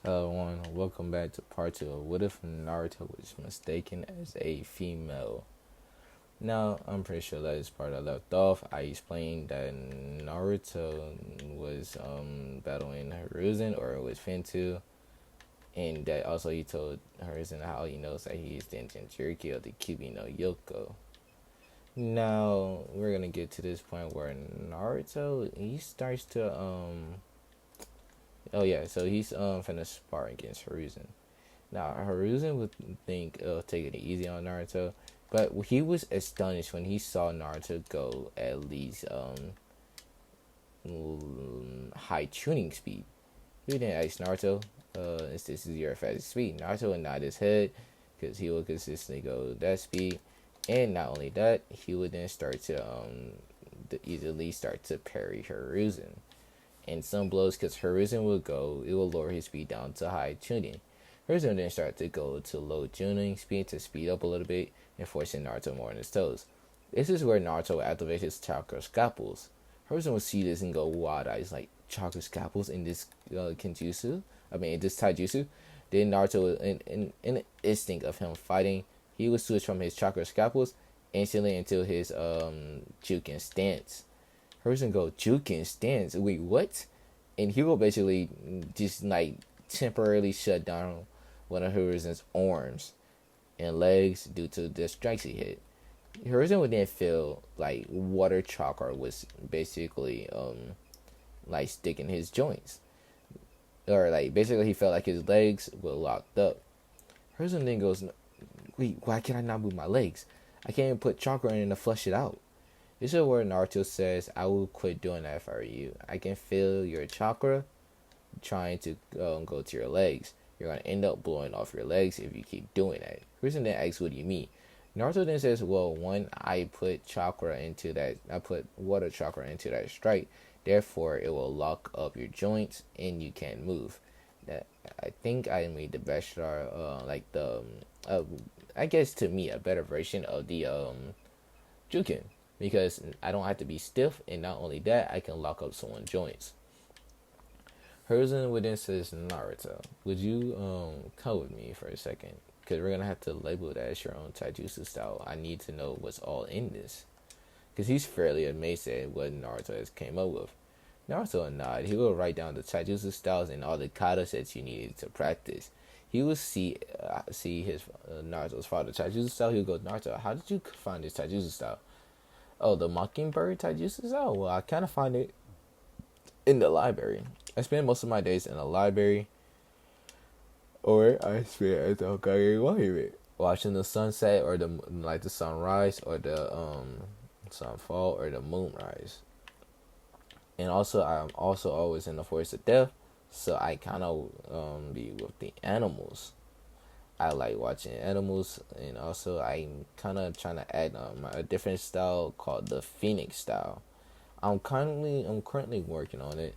Hello, everyone. Welcome back to part two of What If Naruto was mistaken as a female. Now, I'm pretty sure that is part I left off. I explained that Naruto was battling Hiruzen or was Fintu, and that also he told Hiruzen how he knows that he is the Jinchuriki of the Kyuubi no Yoko. Now, we're gonna get to this point where Naruto he starts to oh yeah, so he's finna spar against Hiruzen. Now, Hiruzen would think of taking it easy on Naruto, but he was astonished when he saw Naruto go at least high tuning speed. He didn't ask Naruto, this is your fastest speed. Naruto would nod his head because he would consistently go that speed. And not only that, he would then start to easily start to parry Hiruzen. And some blows, because Hiruzen would go, it will lower his speed down to high tuning. Hiruzen then start to go to low tuning speed to speed up a little bit and forcing Naruto more on his toes. This is where Naruto activates his chakra scalpels. Hiruzen will see this and go wide eyes like chakra scalpels in this Kenjutsu. In this Taijutsu. Then Naruto, in an instinct of him fighting, he would switch from his chakra scalpels instantly into his Juken stance. Hiruzen go Juken stance. Wait, what? And he will basically just like temporarily shut down one of Hiruzen's arms and legs due to the strikes he hit. Hiruzen would then feel like water chakra was basically like sticking his joints. Or like basically he felt like his legs were locked up. Hiruzen then goes, wait, why can I not move my legs? I can't even put chakra in to flush it out. This is where Naruto says, I will quit doing that for you. I can feel your chakra trying to go to your legs. You're going to end up blowing off your legs if you keep doing that. Hiruzen then asks, what do you mean? Naruto then says, well, one, I put water chakra into that strike. Therefore, it will lock up your joints and you can't move. That I think I made the best I guess to me, a better version of the Juken, because I don't have to be stiff, and not only that, I can lock up someone's joints. Hiruzen would then says, Naruto, would you come with me for a second? Because we're gonna have to label that as your own taijutsu style. I need to know what's all in this, because he's fairly amazed at what Naruto has came up with. Naruto would nod. He will write down the taijutsu styles and all the kata sets you needed to practice. He will see his Naruto's father taijutsu style. He would go, Naruto, how did you find this taijutsu style? Oh, the Mockingbird taijutsu style? Well, I kind of find it in the library. I spend most of my days in the library, or I spend at the Hokage Monument watching the sunset or the sunrise or the sunfall or the moonrise. And also, I'm also always in the forest of death, so I kind of be with the animals. I like watching animals, and also I'm kind of trying to add a different style called the Phoenix style. I'm currently working on it.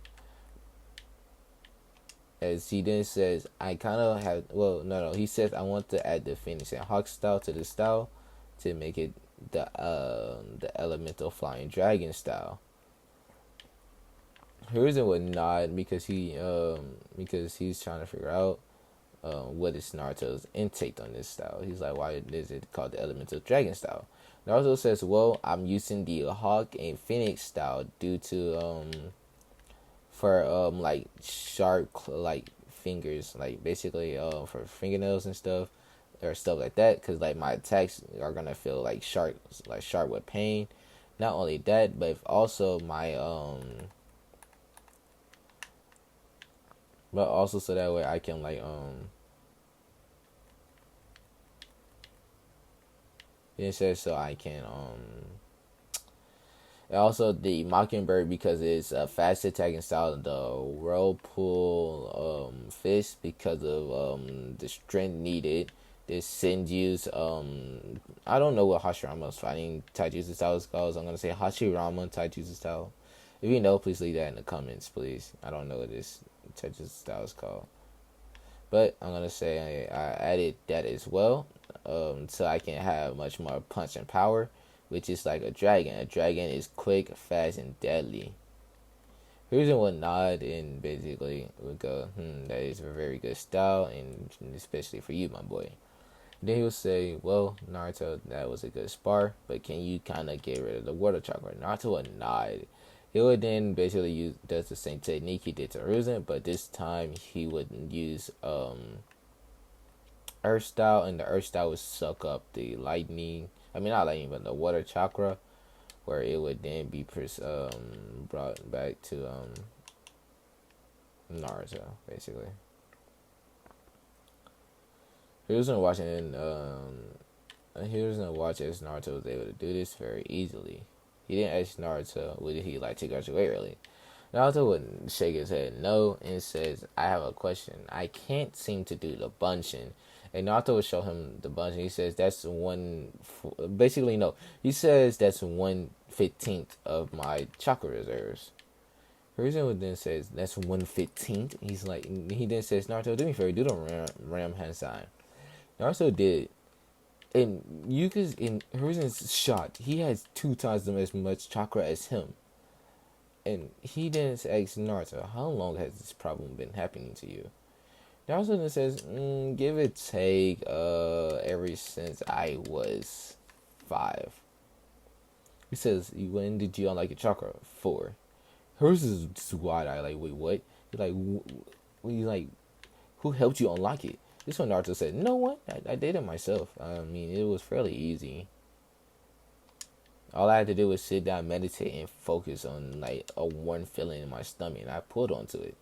As he then says, I kind of have, well, no, he says I want to add the Phoenix and Hawk style to the style to make it the elemental flying dragon style. Hiruzen would nod because he's trying to figure out what is Naruto's intake on this style. He's like, why is it called the elemental dragon style? Naruto says, well, I'm using the Hawk and Phoenix style due to for like sharp like fingers, like basically for fingernails and stuff or stuff like that, because like my attacks are gonna feel like sharp with pain. Not only that, but also my but also so that way I can it says so I can and also the Mockingbird, because it's a fast attacking style, the Whirlpool Fist, because of the strength needed. This Senju's I don't know what Hashirama's fighting taijutsu style is called, so I'm gonna say Hashirama taijutsu style. If you know, please leave that in the comments, please. I don't know what this taijutsu style is called, but I'm gonna say I added that as well, so I can have much more punch and power, which is like a dragon. A dragon is quick, fast, and deadly. Hiruzen would nod and basically would go, that is a very good style, and especially for you, my boy. Then he would say, well, Naruto, that was a good spar, but can you kind of get rid of the water chakra? Naruto would nod. He would then basically does the same technique he did to Hiruzen, but this time he would use Earth style, and the Earth style would suck up the lightning. I mean, not lightning, but the water chakra, where it would then be brought back to Naruto, basically. He was gonna watch it, and he was gonna watch as Naruto was able to do this very easily. He didn't ask Naruto would he like to graduate early. Naruto would shake his head no and says, I have a question. I can't seem to do the bunshin. And Naruto would show him the bunshin. He says that's basically no. He says that's 1/15 of my chakra reserves. Hiruzen would then says that's 1/15. He's like, he then says, Naruto, do me a favor, do the ram hand sign. Naruto did. And Hiruzen's shocked. He has 2 times as much chakra as him. And he then asks Naruto, how long has this problem been happening to you? Naruto then says, give it take, ever since I was 5. He says, when did you unlock your chakra? 4. Hers is just wide eye, like, wait, what? He's like, who helped you unlock it? This one Naruto said, no one. I did it myself. I mean, it was fairly easy. All I had to do was sit down, meditate, and focus on like a warm feeling in my stomach, and I pulled onto it.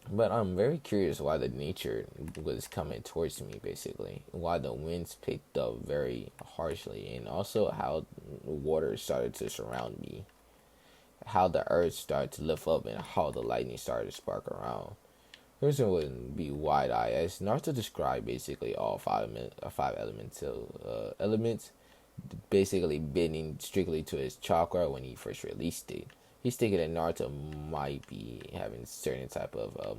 But I'm very curious why the nature was coming towards me, basically. Why the winds picked up very harshly, and also how water started to surround me. How the earth started to lift up, and how the lightning started to spark around. Hiruzen would be wide-eyed, as Naruto described basically all five elements, basically bending strictly to his chakra when he first released it. He's thinking that Naruto might be having certain type of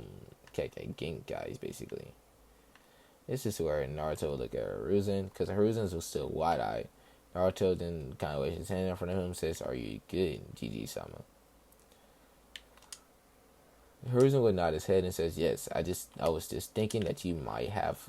Kekkei Genkai, basically. This is where Naruto would look at Hiruzen, because Hiruzen was still wide-eyed. Naruto then kind of waves his hand in front of him and says, are you good, Gigi-sama? Hiruzen would nod his head and says, yes, I was just thinking that you might have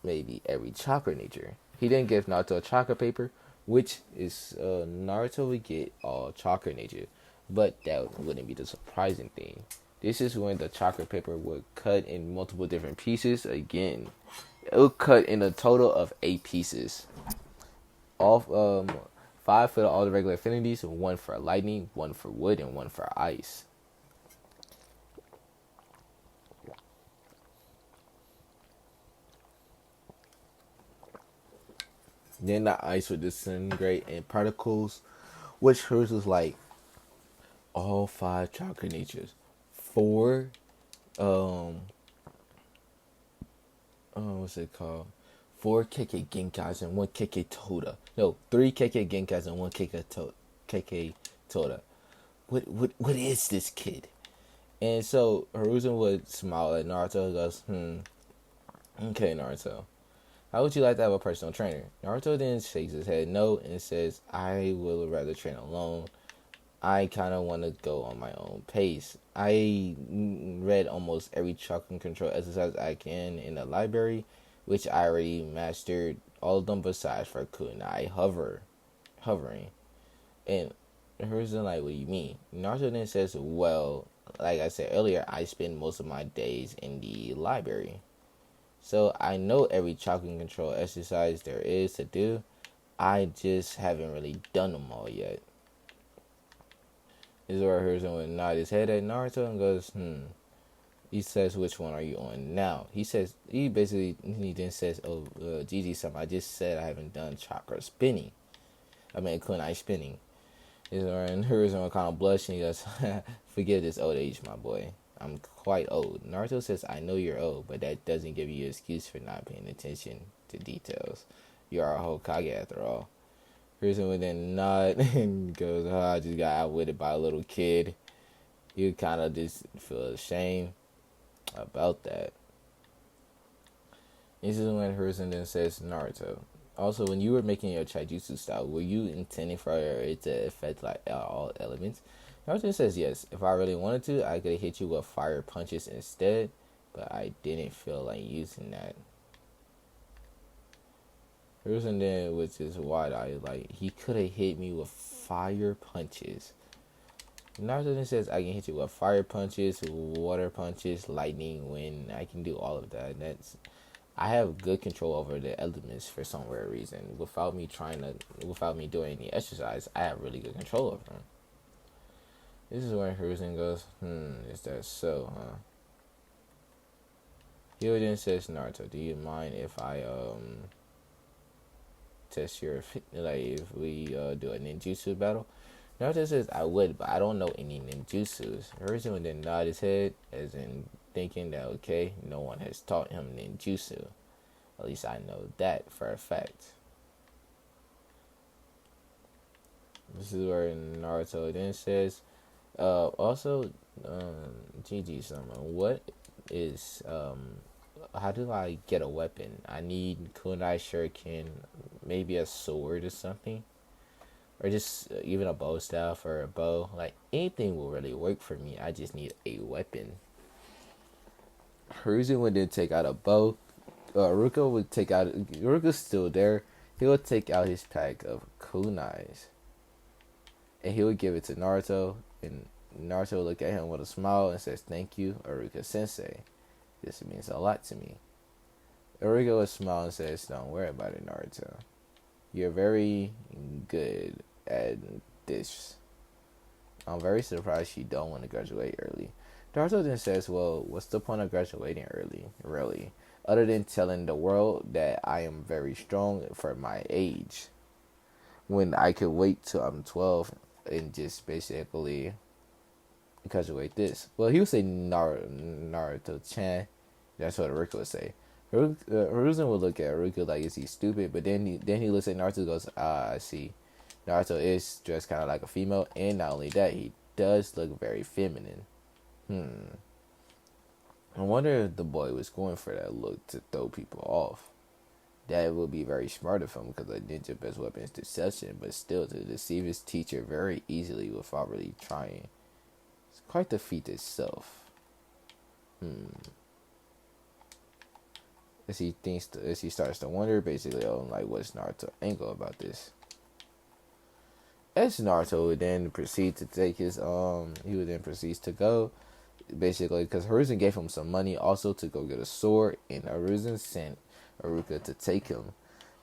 maybe every chakra nature. He then gives Naruto a chakra paper, which is Naruto would get all chakra nature. But that wouldn't be the surprising thing. This is when the chakra paper would cut in multiple different pieces. Again, it would cut in a total of 8 pieces. All 5 for all the regular affinities, 1 for lightning, 1 for wood, and 1 for ice. Then the ice would disintegrate in particles, which hers was like all 5 chakra natures. 4 what's it called? 4 Kekkei Genkais and 1 Kekkei Toda. No, 3 Kekkei Genkais and 1 Kekkei Toda. What is this kid? And so Hiruzen would smile at Naruto and goes, okay, Naruto. How would you like to have a personal trainer? Naruto then shakes his head no and says, I will rather train alone. I kind of want to go on my own pace. I read almost every chakra control exercise I can in the library, which I already mastered all of them besides for kunai hovering. And Hiruzen like, what do you mean? Naruto then says, well, like I said earlier, I spend most of my days in the library. So I know every chakra control exercise there is to do. I just haven't really done them all yet. This is where Hiruzen would nod his head at Naruto and goes, He says, which one are you on now? He then says, Gigi-sama, I just said I haven't done chakra spinning. I mean, kunai spinning. This is where Hiruzen would kind of blush and he goes, forgive this old age, my boy. I'm quite old. Naruto says, I know you're old, but that doesn't give you an excuse for not paying attention to details. You are a Hokage after all. Hiruzen would then nod and goes, I just got outwitted by a little kid. You kind of just feel ashamed about that. This is when Hiruzen then says, Naruto, also, when you were making your Chaijutsu style, were you intending for it to affect like all elements? Naruto says yes. If I really wanted to, I could hit you with fire punches instead, but I didn't feel like using that. Hiruzen then, which is wide eye, like he could have hit me with fire punches. Naruto then says I can hit you with fire punches, water punches, lightning, wind. I can do all of that. That's I have good control over the elements for some weird reason. Without me doing any exercise, I have really good control over them. This is where Hiruzen goes, is that so, huh? Hyo then says, Naruto, do you mind if I test your like if we do a ninjutsu battle? Naruto says I would, but I don't know any ninjutsus. Hiruzen then nod his head as in thinking that okay, no one has taught him ninjutsu. At least I know that for a fact. This is where Naruto then says, also, GG Summer, what is, how do I get a weapon? I need kunai shuriken, maybe a sword or something. Or just even a bow staff or a bow. Like, anything will really work for me. I just need a weapon. Hiruzen would then take out a bow. Ruka would take out, Ruka's still there. He would take out his pack of kunais. And he would give it to Naruto. And Naruto would look at him with a smile and says, thank you, Aruka Sensei. This means a lot to me. Aruka would smile and says, don't worry about it, Naruto. You're very good at this. I'm very surprised you don't want to graduate early. Naruto then says, well, what's the point of graduating early, really? Other than telling the world that I am very strong for my age. When I could wait till I'm 12 and just basically graduate this. Well, he would say Naruto-chan. That's what Aruka would say. Hiruzen would look at Aruka like, is he stupid? But then he looks at Naruto and goes, I see. Naruto is dressed kind of like a female, and not only that, he does look very feminine. I wonder if the boy was going for that look to throw people off. That would be very smart of him because a ninja best weapon is deception, but still to deceive his teacher very easily without really trying. It's quite the feat itself. As he starts to wonder, basically, like, what's Naruto's angle about this? As Naruto would then proceed to take his he would then proceed to go, basically, because Hiruzen gave him some money also to go get a sword, and Hiruzen sent Aruka to take him.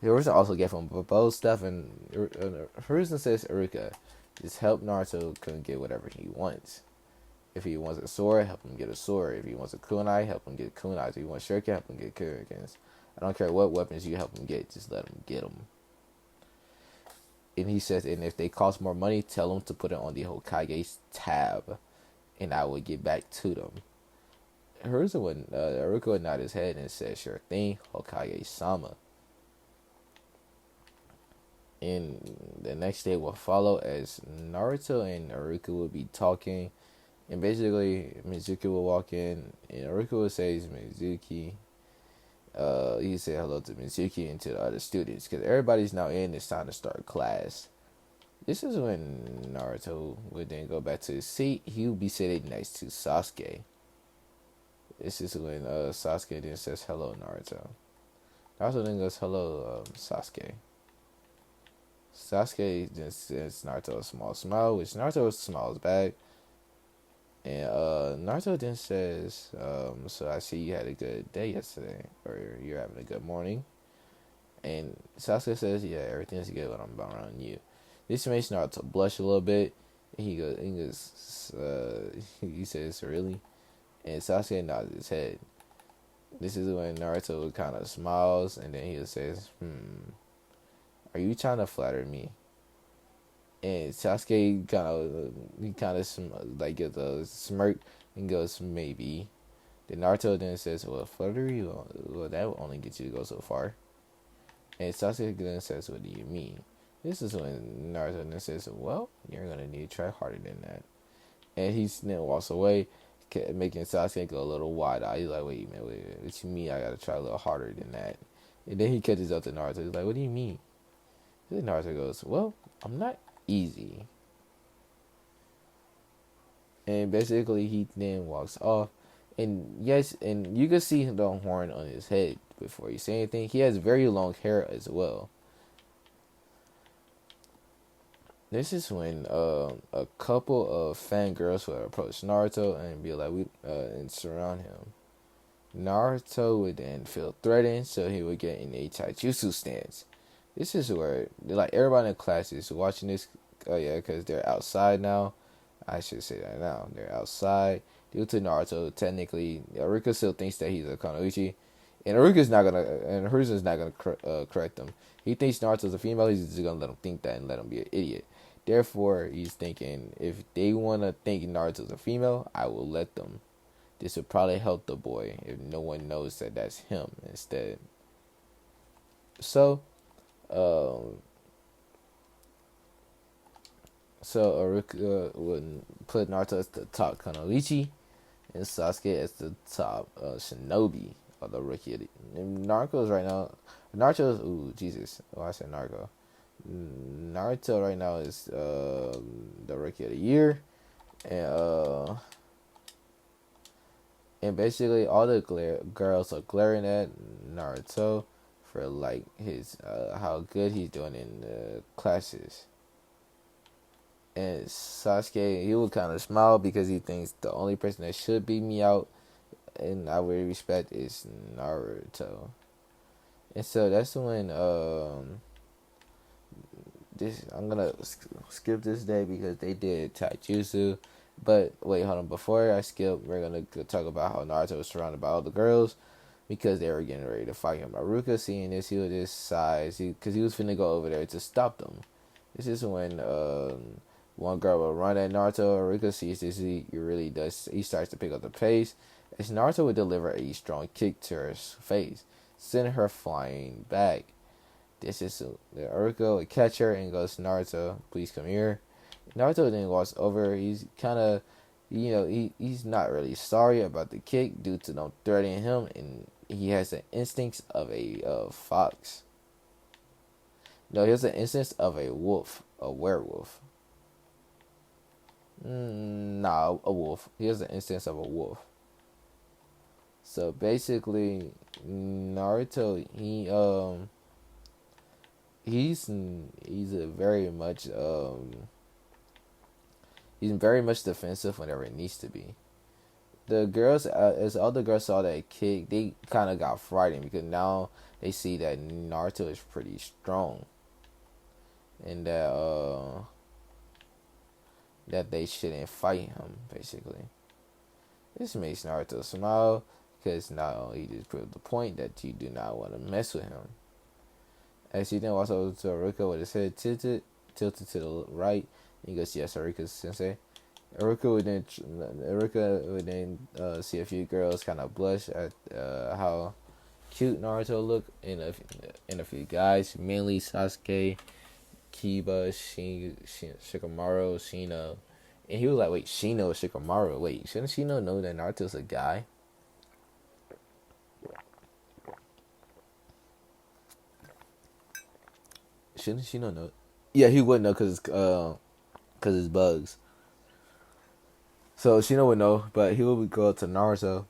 Hiruzen also gave him bow stuff, and Hiruzen says, Aruka, just help Naruto can get whatever he wants. If he wants a sword, help him get a sword. If he wants a kunai, help him get kunais. If he wants shuriken, help him get shurikens. I don't care what weapons you help him get, just let him get them. And he says, and if they cost more money, tell them to put it on the Hokage's tab, and I will get back to them. Aruka would nod his head and said, sure thing, Hokage-sama. And the next day will follow as Naruto and Aruka would be talking. And basically, Mizuki will walk in, and Aruka will say, Mizuki. He said hello to Mizuki and to the other students, because everybody's now in, it's time to start class. This is when Naruto would then go back to his seat. He would be sitting next to Sasuke. This is when Sasuke then says hello, Naruto. Naruto then goes hello, Sasuke. Sasuke then sends Naruto a small smile, which Naruto smiles back. And Naruto then says, so I see you had a good day yesterday, or you're having a good morning. And Sasuke says, yeah, everything's good when I'm around you. This makes Naruto blush a little bit. And he says, really? And Sasuke nods his head. This is when Naruto kind of smiles, and then he says, are you trying to flatter me? And Sasuke kind of like gives a smirk and goes, maybe. Then Naruto then says, well, flattery, well, that will only get you to go so far. And Sasuke then says, what do you mean? This is when Naruto then says, well, you're going to need to try harder than that. And he then walks away, making Sasuke go a little wide-eyed. He's like, wait a minute, what you mean I got to try a little harder than that? And then he catches up to Naruto. He's like, what do you mean? And then Naruto goes, well, I'm not easy. And basically, he then walks off. And yes, and you can see the horn on his head before he say anything. He has very long hair as well. This is when a couple of fangirls would approach Naruto and be like, and surround him. Naruto would then feel threatened, so he would get in a taijutsu stance. This is where, like, everybody in the class is watching this. Oh yeah, because they're outside now. I should say that now. They're outside due to Naruto. Technically, Aruka still thinks that he's a Kanouchi, and Haruka's not gonna correct him. He thinks Naruto's a female. He's just gonna let him think that and let him be an idiot. Therefore, he's thinking if they wanna think Naruto's a female, I will let them. This would probably help the boy if no one knows that that's him instead. So, um, so Aruka would put Naruto as the top Kunoichi and Sasuke as the top Shinobi of the rookie. And Naruto's right now. Naruto's Jesus. Oh, I said Naruto. Naruto right now is the rookie of the year, and basically all the girls are glaring at Naruto for like his how good he's doing in the classes. And Sasuke, he would kind of smile because he thinks the only person that should beat me out in our respect is Naruto. And so that's when this I'm gonna skip this day because they did taijutsu. But wait, hold on. Before I skip, we're gonna talk about how Naruto was surrounded by all the girls because they were getting ready to fight him. Naruto, seeing this, he was this size, because he was finna go over there to stop them. This is when one girl will run at Naruto. Naruto sees this, he really does. He starts to pick up the pace as Naruto would deliver a strong kick to her face, sending her flying back. This is Naruto would catch her and goes, Naruto, please come here. Naruto then walks over. He's kind of, he's not really sorry about the kick due to them threatening him, and he has the instincts of a fox. No, he has the instincts of a wolf, a werewolf. Nah, a wolf. He has the instincts of a wolf. So basically, Naruto, he's a very much he's very much defensive whenever it needs to be. The girls, as all the girls saw that kick, they kind of got frightened because now they see that Naruto is pretty strong, and that they shouldn't fight him. Basically, this makes Naruto smile because not only just proved the point that you do not want to mess with him. As he then walks over to Aruka with his head tilted to the right, you can see Aruka's sensei. Aruka would then see a few girls kind of blush at how cute Naruto looked in a few guys, mainly Sasuke, Kiba, Shikamaru, Shino. And he was like, wait, Shino, Shikamaru, wait, shouldn't Shino know that Naruto's a guy? Shouldn't Shino know? Yeah, he would know because it's bugs. So Shino would know, but he would go up to Naruto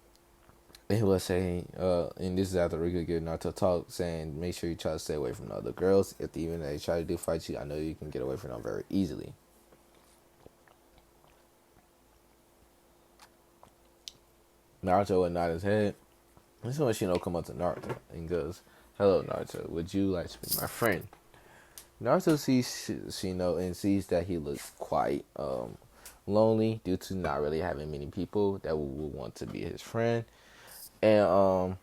and he would say, and this is after Rika gave Naruto talk, saying, make sure you try to stay away from the other girls. If even they try to do fight you, I know you can get away from them very easily. Naruto would nod his head. This is when Shino come up to Naruto and goes, hello Naruto, would you like to be my friend? Naruto sees Shino and sees that he looks quite lonely due to not really having many people that would want to be his friend. And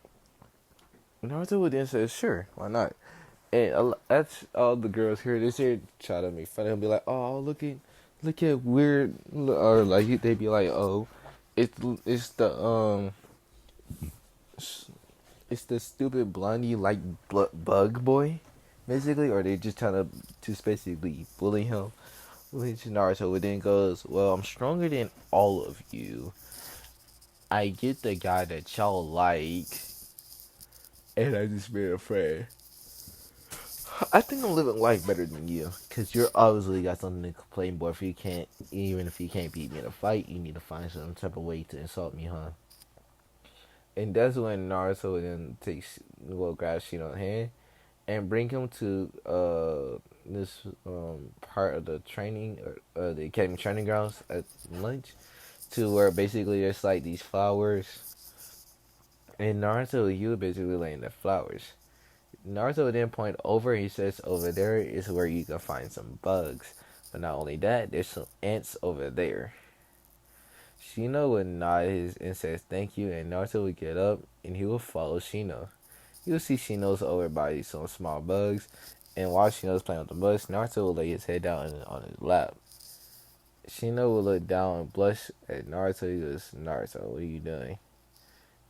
Naruto would then say, sure, why not? And that's all the girls here. They say try to make fun of him, be like, oh, look at weird, or like they'd be like, oh, it's the stupid blondie like bug boy, basically, or they just trying to just basically bully him. Which Naruto then goes, well, I'm stronger than all of you. I get the guy that y'all like, and I just made a friend. I think I'm living life better than you, cause you're obviously got something to complain about. If you can't, even if you can't beat me in a fight, you need to find some type of way to insult me, huh? And that's when Naruto then takes, well, grabs Shino's hand and bring him to this part of the training, or the academy training grounds at lunch, to where basically there's like these flowers, and Naruto, he was basically laying the flowers. Naruto would then point over. He says, "Over there is where you can find some bugs." But not only that, there's some ants over there. Shino would nod his and says, "Thank you," and Naruto would get up and he would follow Shino. You will see Shino's over by some small bugs, and while Shino's playing with the bugs, Naruto will lay his head down on his lap. Shino will look down and blush at Naruto. He goes, "Naruto, what are you doing?"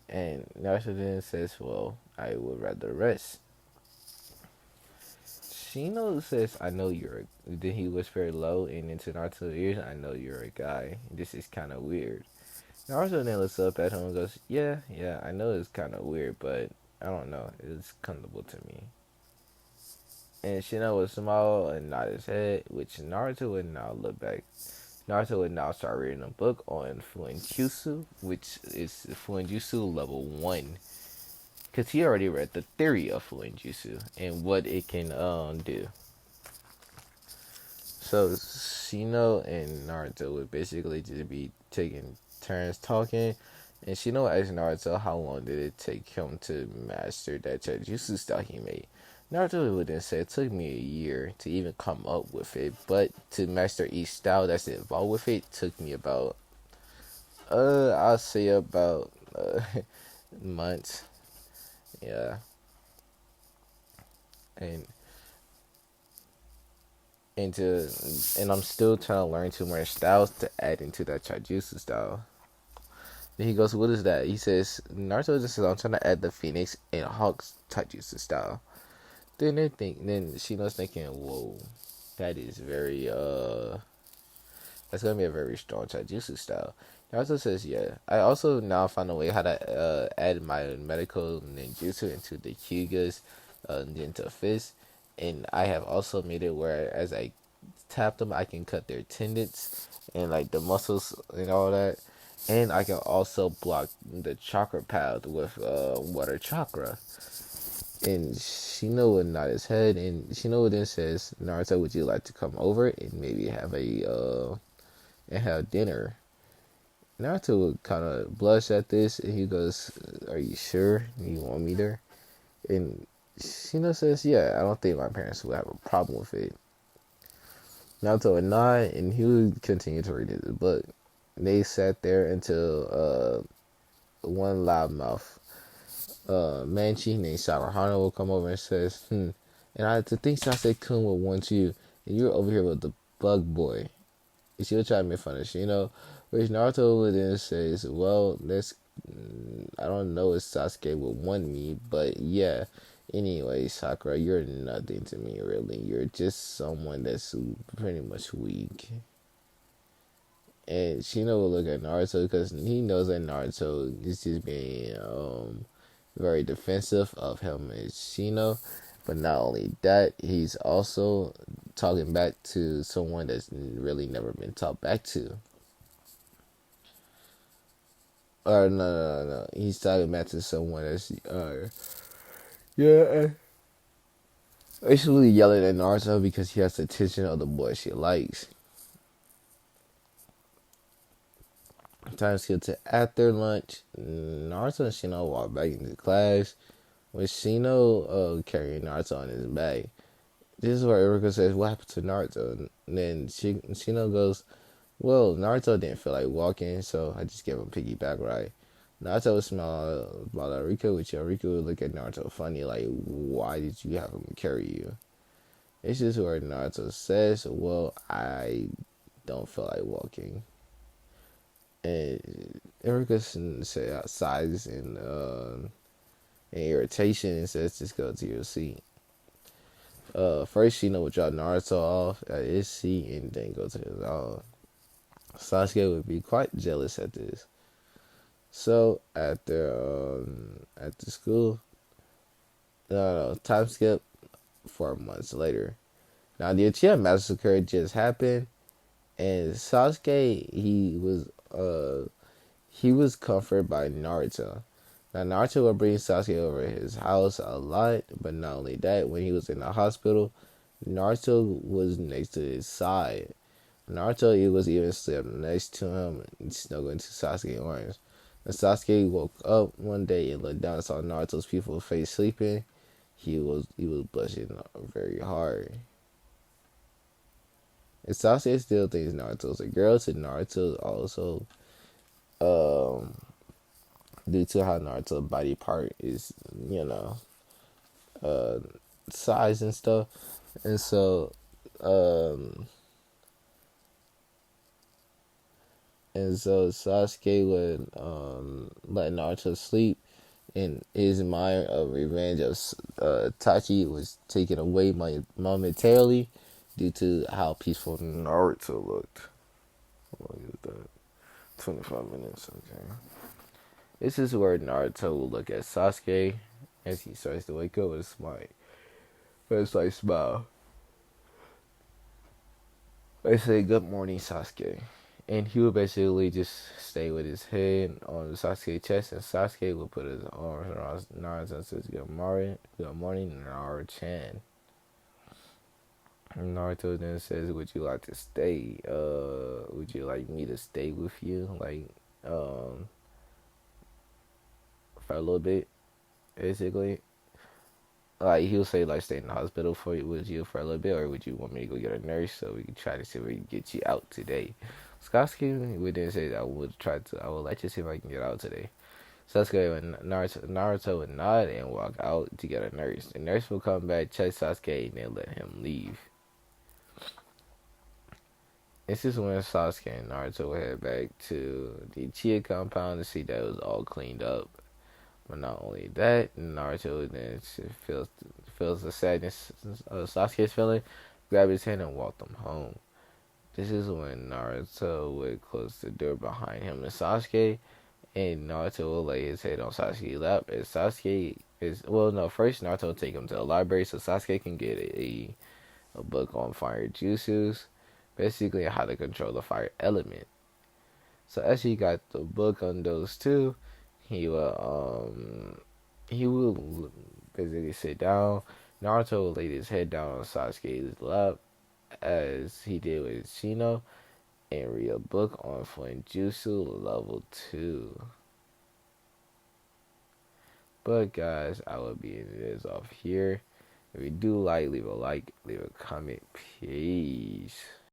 And Naruto then says, "Well, I would rather rest." Shino says, "I know you're a." Then he whispers low and into Naruto's ears, "I know you're a guy. This is kind of weird." Naruto then looks up at him and goes, "Yeah, yeah, I know it's kind of weird, but I don't know. It's comfortable to me." And Shino would smile and nod his head, which Naruto would now look back. Naruto would now start reading a book on Fuinjutsu, which is Fuinjutsu level 1. Because he already read the theory of Fuinjutsu and what it can do. So Shino and Naruto would basically just be taking turns talking. And Shino asked Naruto how long did it take him to master that Jujutsu style he made. Naruto would then say it took me a year to even come up with it, but to master each style that's involved with it took me about I'll say about months. Yeah. And into and I'm still trying to learn two more styles to add into that Jujutsu style. Then he goes, "What is that?" He says, "Naruto just says I'm trying to add the Phoenix and Hawk's Taijutsu style." Then Shino's thinking, "Whoa, that is very that's gonna be a very strong Taijutsu style." Naruto says, "Yeah, I also now found a way how to add my medical ninjutsu into the Hyuga's ninja fist, and I have also made it where as I tap them, I can cut their tendons and like the muscles and all that." And I can also block the chakra path with water chakra. And Shino would nod his head, and Shino then says, "Naruto, would you like to come over and maybe have and have dinner?" Naruto would kind of blush at this, and he goes, "Are you sure you want me there?" And Shino says, "Yeah, I don't think my parents would have a problem with it." Naruto would nod, and he would continue to read his book. They sat there until one loudmouth Manchi named Saruhana will come over and says, and I to think Sase-kun would want you, and you're over here with the bug boy." And she'll try to make fun of Shino, which Naruto would then says, "Well, let's, I don't know if Sasuke would want me, but yeah. Anyway, Sakura, you're nothing to me, really. You're just someone that's pretty much weak." And Shino will look at Naruto because he knows that Naruto is just being very defensive of him and Shino. But not only that, he's also talking back to someone that's really never been talked back to. Or no. He's talking back to someone that's yeah, basically yelling at Naruto because he has the attention of the boy she likes. Time skip to after lunch. Naruto and Shino walk back into class with Shino carrying Naruto on his back. This is where Erika says, "What happened to Naruto?" And then Shino goes, "Well, Naruto didn't feel like walking, so I just gave him a piggyback ride." Naruto would smile about Erika, which Erika would look at Naruto funny, like, "Why did you have him carry you?" This is where Naruto says, "Well, I don't feel like walking." And Erika sighs in irritation and says, "Just go to your seat." First, Shino would drop Naruto off at his seat and then go to his own. Sasuke would be quite jealous at this. So after school, no, time skip. 4 months later. Now the Uchiha massacre just happened, and Sasuke he was comforted by Naruto. Now Naruto would bring Sasuke over his house a lot, but not only that, when he was in the hospital, Naruto was next to his side. Naruto he was even slept next to him and snuggled into Sasuke's arms. When Sasuke woke up one day and looked down and saw Naruto's peaceful face sleeping, he was blushing very hard. And Sasuke still thinks Naruto's a girl. To Naruto also, um, due to how Naruto's body part is, you know, uh, size and stuff, and so, um, Sasuke would let Naruto sleep, and his mind of revenge of Tachi was taken away momentarily due to how peaceful Naruto looked. What is that? 25 minutes, okay. This is where Naruto will look at Sasuke as he starts to wake up with a smile. First, like, smile. They say, "Good morning, Sasuke." And he would basically just stay with his head on Sasuke's chest, and Sasuke would put his arms around Naruto and says, good morning, Naruto-chan." Naruto then says, "Would you like to stay? Would you like me to stay with you, like, for a little bit, basically?" Like, he'll say, like, stay in the hospital with you for a little bit, or would you want me to go get a nurse so we can try to see if we can get you out today? Sasuke would then say, I would like to see if I can get out today. Sasuke and Naruto would nod and walk out to get a nurse. The nurse will come back, check Sasuke, and then let him leave. This is when Sasuke and Naruto will head back to the Chia compound to see that it was all cleaned up. But not only that, Naruto then feels the sadness Sasuke's feeling, grab his hand and walk them home. This is when Naruto would close the door behind him and Sasuke, and Naruto will lay his head on Sasuke's lap. And first Naruto will take him to the library so Sasuke can get a book on fire jutsus, basically how to control the fire element. So as he got the book on those two, he will basically sit down. Naruto will lay his head down on Sasuke's lap as he did with Shino and read a book on Jutsu level 2. But guys, I will be ending this off here. If you do like, leave a comment. Peace.